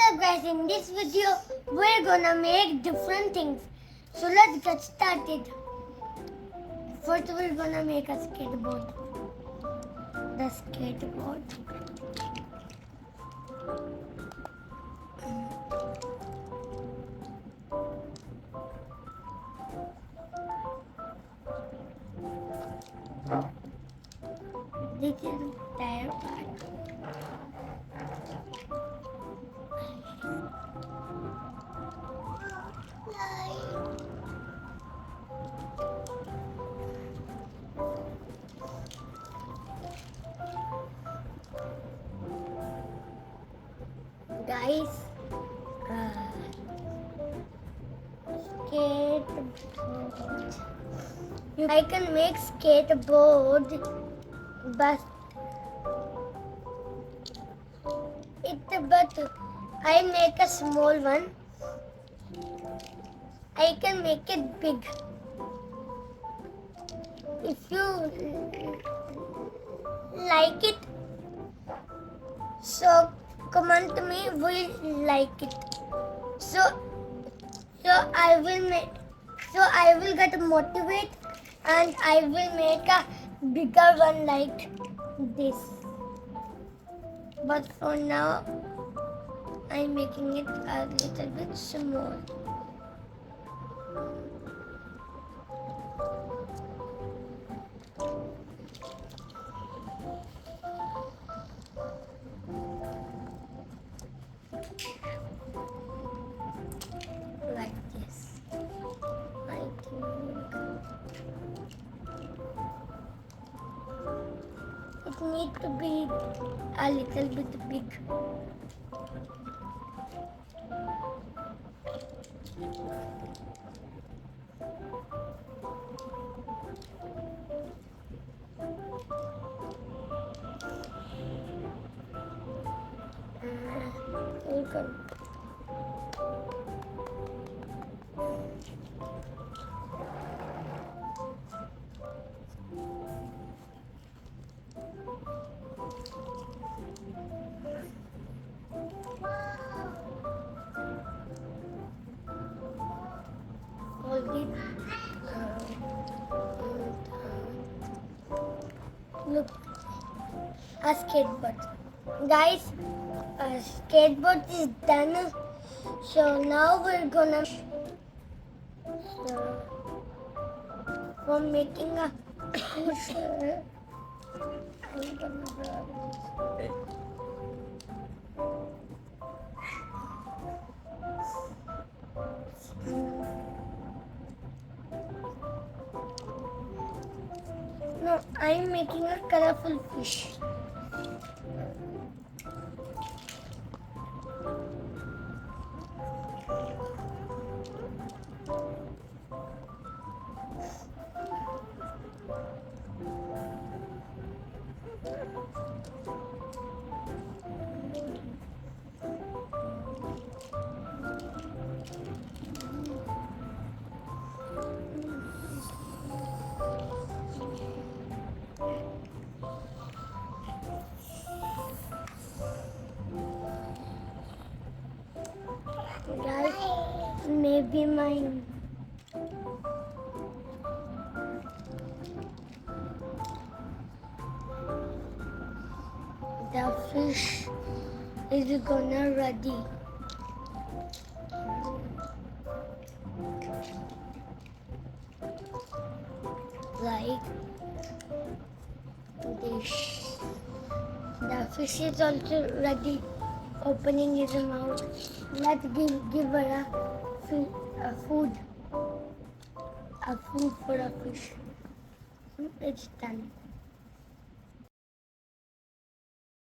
up guys, in this video we're gonna make different things. So let's get started. First we're gonna make a skateboard. The skateboard. This is tire part. Guys, skateboard. I can make skateboard, but I make a small one. I can make it big. If you like it, so comment to me will like it. So I will get motivated and I will make a bigger one like this. But for now, I'm making it a little bit small. Like this. I think it needs to be a little bit big. Welcome. Look, a skateboard. Guys, a skateboard is done. So now we're gonna for making a pusher. I'm gonna grab this. No, I'm making a colorful fish. Guys, maybe mine. The fish is gonna ready. Like this. The fish is also ready, opening his mouth. Let's give her a food for a fish. It's done.